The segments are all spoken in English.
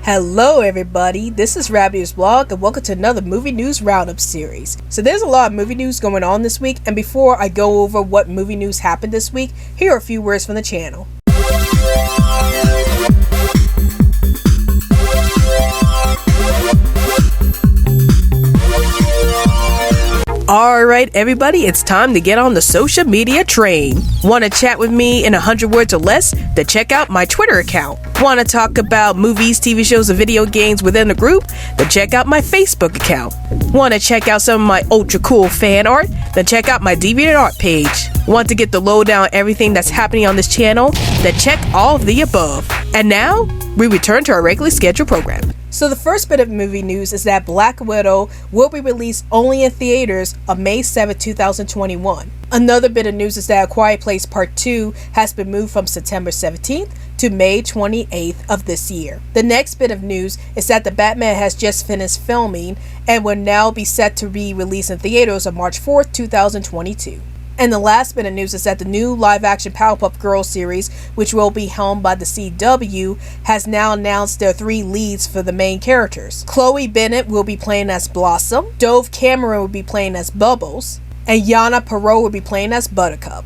Hello everybody, this is Rabbitearsblog and welcome to another movie news roundup series. So there's a lot of movie news going on this week, and before I go over what movie news happened this week, here are a few words from the channel. Alright everybody, it's time to get on the social media train. Want to chat with me in 100 words or less? Then check out my Twitter account. Want to talk about movies, TV shows, and video games within the group? Then check out my Facebook account. Want to check out some of my ultra cool fan art? Then check out my DeviantArt page. Want to get the lowdown on everything that's happening on this channel? Then check all of the above. And now, we return to our regularly scheduled program. So the first bit of movie news is that Black Widow will be released only in theaters on May 7, 2021. Another bit of news is that A Quiet Place Part 2 has been moved from September 17th to May 28th of this year. The next bit of news is that The Batman has just finished filming and will now be set to be released in theaters on March 4th, 2022. And the last bit of news is that the new live-action Powerpuff Girls series, which will be helmed by the CW, has now announced their 3 leads for the main characters. Chloe Bennett will be playing as Blossom, Dove Cameron will be playing as Bubbles, and Yana Perrault will be playing as Buttercup.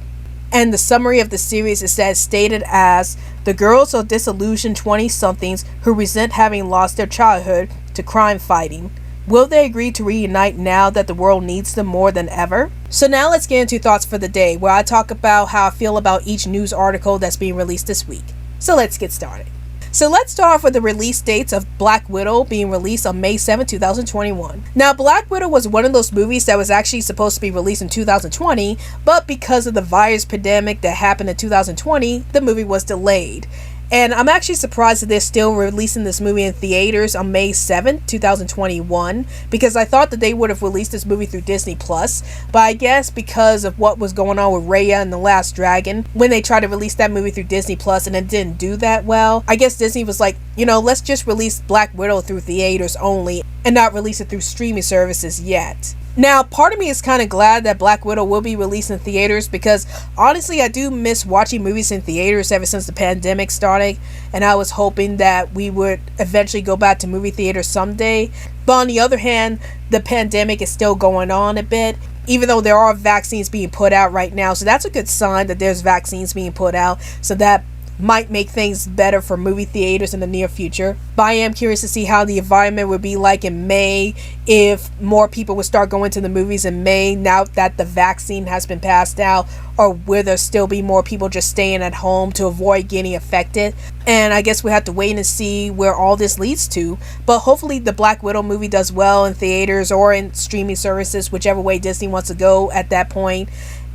And the summary of the series is that it's stated as, the girls are disillusioned 20-somethings who resent having lost their childhood to crime fighting. Will they agree to reunite now that the world needs them more than ever? So now let's get into thoughts for the day, where I talk about how I feel about each news article that's being released this week. So let's get started. So let's start off with the release dates of Black Widow being released on May 7, 2021. Now, Black Widow was one of those movies that was actually supposed to be released in 2020, but because of the virus pandemic that happened in 2020, the movie was delayed. And I'm actually surprised that they're still releasing this movie in theaters on May 7th, 2021, because I thought that they would have released this movie through Disney+, but I guess because of what was going on with Raya and the Last Dragon, when they tried to release that movie through Disney+, and it didn't do that well, I guess Disney was like, let's just release Black Widow through theaters only, and not release it through streaming services yet. Now, part of me is kind of glad that Black Widow will be released in theaters because, honestly, I do miss watching movies in theaters ever since the pandemic started, and I was hoping that we would eventually go back to movie theaters someday. But on the other hand, the pandemic is still going on a bit, even though there are vaccines being put out right now. So that's a good sign that there's vaccines being put out, so that might make things better for movie theaters in the near future. But I am curious to see how the environment would be like in May, if more people would start going to the movies in May now that the vaccine has been passed out, or will there still be more people just staying at home to avoid getting affected. And I guess we have to wait and see where all this leads to. But hopefully the Black Widow movie does well in theaters or in streaming services, whichever way Disney wants to go at that point.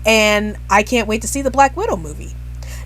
And I can't wait to see the Black Widow movie.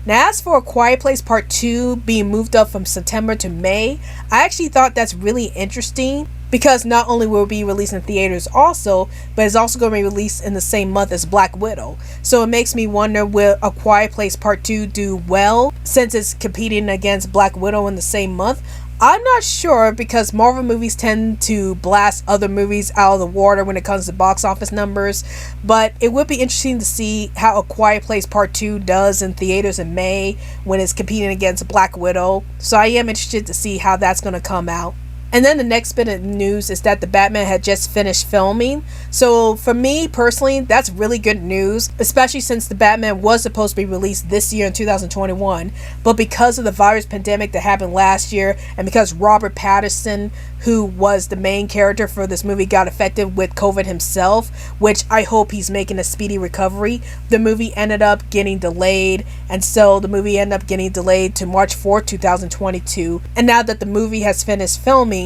Now, as for A Quiet Place Part 2 being moved up from September to May, I actually thought that's really interesting because not only will it be released in theaters also, but it's also going to be released in the same month as Black Widow. So it makes me wonder, will A Quiet Place Part 2 do well since it's competing against Black Widow in the same month? I'm not sure because Marvel movies tend to blast other movies out of the water when it comes to box office numbers, but it would be interesting to see how A Quiet Place Part 2 does in theaters in May when it's competing against Black Widow. So I am interested to see how that's going to come out. And then the next bit of news is that The Batman had just finished filming. So for me personally, that's really good news, especially since The Batman was supposed to be released this year in 2021. But because of the virus pandemic that happened last year, and because Robert Pattinson, who was the main character for this movie, got affected with COVID himself, which I hope he's making a speedy recovery, the movie ended up getting delayed. And so the movie ended up getting delayed to March 4th, 2022. And now that the movie has finished filming,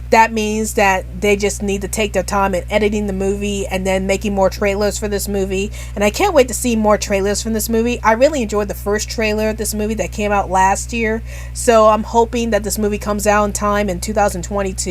that means that they just need to take their time in editing the movie and then making more trailers for this movie. And I can't wait to see more trailers from this movie. I really enjoyed the first trailer of this movie that came out last year. So I'm hoping that this movie comes out in time in 2022.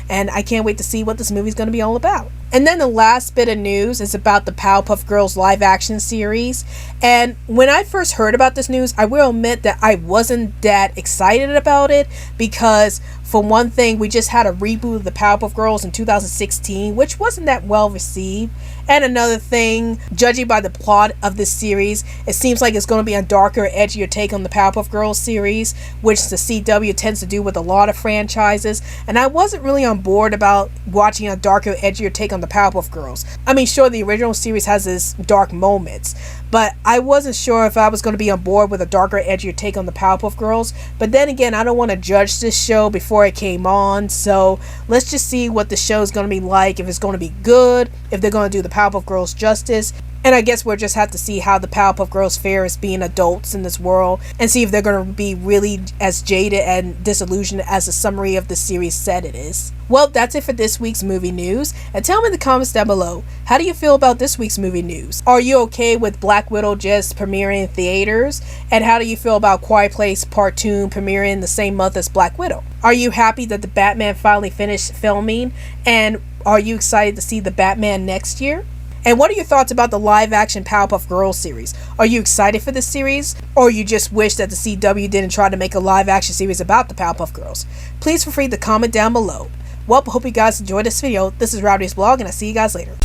And I can't wait to see what this movie is going to be all about. And then the last bit of news is about the Powerpuff Girls live action series. And when I first heard about this news, I will admit that I wasn't that excited about it because, for one thing, we just had a reboot of the Powerpuff Girls in 2016, which wasn't that well received. And another thing, judging by the plot of this series, it seems like it's going to be a darker, edgier take on the Powerpuff Girls series, which the CW tends to do with a lot of franchises. And I wasn't really on board about watching a darker, edgier take on the Powerpuff Girls. I mean, sure, the original series has its dark moments, but I wasn't sure if I was going to be on board with a darker, edgier take on the Powerpuff Girls. But then again, I don't want to judge this show before it came on, so let's just see what the show is going to be like, if it's going to be good, if they're going to do the Powerpuff Girls justice. And I guess we'll just have to see how the Powerpuff Girls fare as being adults in this world, and see if they're going to be really as jaded and disillusioned as the summary of the series said it is. Well, that's it for this week's movie news, and tell me in the comments down below, how do you feel about this week's movie news? Are you okay with Black Widow just premiering in theaters? And how do you feel about Quiet Place Part 2 premiering the same month as Black Widow? Are you happy that the Batman finally finished filming? And are you excited to see the Batman next year? And what are your thoughts about the live-action Powerpuff Girls series? Are you excited for this series? Or you just wish that the CW didn't try to make a live-action series about the Powerpuff Girls? Please feel free to comment down below. Well, I hope you guys enjoyed this video. This is Rabbitearsblog, and I'll see you guys later.